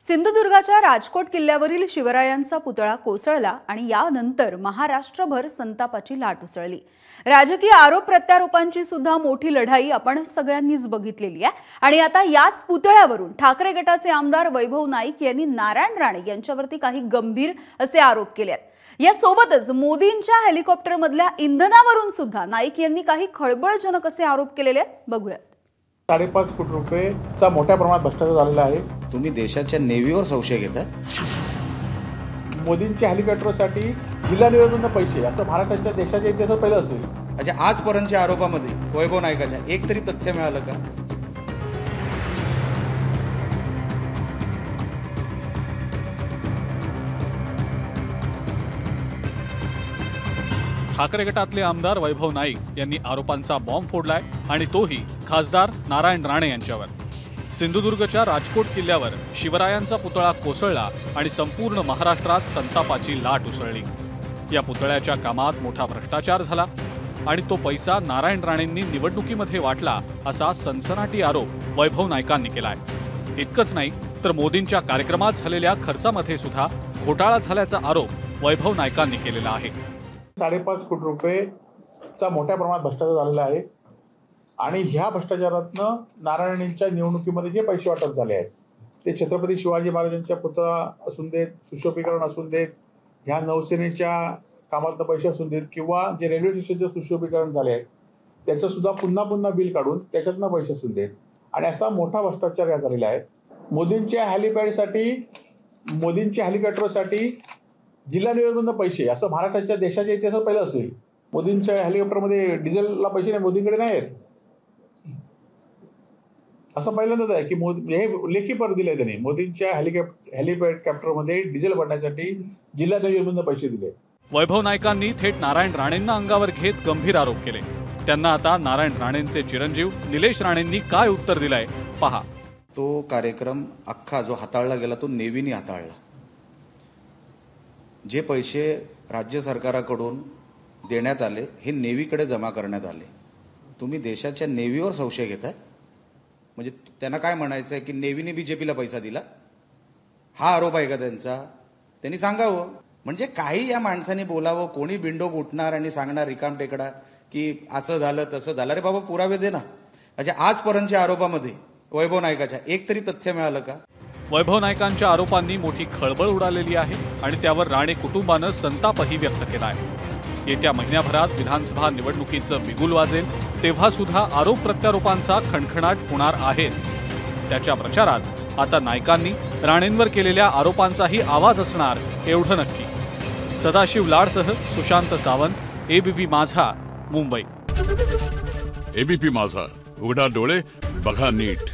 सिंधुदुर्गाच्या राजकोट किल्ल्यावरील शिवरायांचा पुतळा कोसळला आणि यानंतर महाराष्ट्रभर संतापाची लाट उसळली। राजकीय आरोप प्रत्यारोपांची सुद्धा मोठी लढाई आपण सगळ्यांनीच बघितलेली आहे आणि आता याच पुतळ्यावरून ठाकरे गटाचे आमदार वैभव नाईक यांनी नारायण राणे यांच्यावरती काही गंभीर असे आरोप केले आहेत। यासोबतच मोदींच्या हेलिकॉप्टरमधल्या इंधनावरून सुद्धा नाईक यांनी काही खळबळजनक असे आरोप केलेले आहेत। बघूयात। 5.5 कोटी रुपयेचा मोठ्या प्रमाणात भ्रष्टाचार झालेला आहे। तुम्ही देशाच्या नेव्हीवर संशय घेता? मोदींच्या हेलिकॉप्टरसाठी जिल्हा नियोजन पैसे असं महाराष्ट्राच्या देशाच्या इतिहासात पहिलं असेल। म्हणजे आजपर्यंतच्या आरोपामध्ये वैभव नाईकाच्या एक तरी तथ्य मिळालं का? ठाकरे गटातले आमदार वैभव नाईक यांनी आरोपांचा बॉम्ब फोडलाय आणि तोही खासदार नारायण राणे यांच्यावर। सिंधुदुर्गच्या राजकोट किल्ल्यावर शिवरायांचा पुतळा कोसळला आणि संपूर्ण महाराष्ट्रात संतापाची लाट उसळली। या पुतळ्याच्या कामात मोठा भ्रष्टाचार झाला आणि तो पैसा नारायण राणेंनी निवडणुकीमध्ये वाटला असा सनसनाटी आरोप वैभव नाईकांनी केलाय। इतकंच नाही तर मोदींच्या कार्यक्रमात झालेल्या खर्चामध्ये सुद्धा घोटाळा झाल्याचा आरोप वैभव नाईकांनी केलेला आहे। 5.5 कोटी रुपयेचा मोठ्या प्रमाणात भ्रष्टाचार झालेला आहे आणि ह्या भ्रष्टाचारातनं नारायणींच्या निवडणुकीमध्ये जे पैसे वाटप झाले आहेत ते छत्रपती शिवाजी महाराजांच्या पुतळा असून देत, सुशोभीकरण असून देत, ह्या नौसेनेच्या कामातनं पैसे असून देत किंवा जे रेल्वे स्टेशनचे सुशोभीकरण झाले आहे त्याचं सुद्धा पुन्हा बिल काढून त्याच्यातनं पैसे असून देत आणि असा मोठा भ्रष्टाचार या झालेला आहे। मोदींच्या हेलिकॉप्टरसाठी जिल्हा नियोजन पैसे असं महाराष्ट्राच्या देशाच्या इतिहासात पहिलं असेल। मोदींच्या हेलिकॉप्टरमध्ये डिझेलला पैसे नाही, मोदींकडे नाही आहेत असं पहिल्यांदाच आहे की हे लेखी पर दिले त्यांनी। मोदींच्या हेलिकॉप्टरमध्ये डिझेल भरण्यासाठी जिल्हा नियोजन पैसे दिले। वैभव नाईकांनी थेट नारायण राणेंना अंगावर घेत गंभीर आरोप केले। त्यांना आता नारायण राणेंचे चिरंजीव निलेश राणेंनी काय उत्तर दिलंय पहा। तो कार्यक्रम अख्खा जो हाताळला गेला तो नेव्हीने हाताळला। जे पैसे राज्य सरकाराकडून देण्यात आले हे नेव्हीकडे जमा करण्यात आले। तुम्ही देशाच्या नेव्हीवर संशय घेताय? म्हणजे त्यांना काय म्हणायचं आहे की नेव्हीने बीजेपीला पैसा दिला, हा आरोप आहे का त्यांचा? त्यांनी सांगावं। म्हणजे काही या माणसाने बोलावं, कोणी बिंडोक उठणार आणि सांगणार रिकाम टेकडा की असं झालं तसं झालं। अरे बाबा पुरावे दे ना। म्हणजे आजपर्यंतच्या आरोपामध्ये वैभव नाईकाच्या एक तरी तथ्य मिळालं का? वैभव नाईकांच्या आरोपांनी मोठी खळबळ उडालेली आहे आणि त्यावर राणे कुटुंबानं संतापही व्यक्त केला आहे। येत्या महिन्याभरात विधानसभा निवडणुकीचं बिगुल वाजेल तेव्हा सुद्धा आरोप प्रत्यारोपांचा खणखणाट होणार आहेच। त्याच्या प्रचारात आता नाईकांनी राणेंवर केलेल्या आरोपांचाही आवाज असणार एवढं नक्की। सदाशिव लाडसह सुशांत सावंत, एबीपी माझा, मुंबई। एबीपी माझा, उघडा डोळे बघा नीट।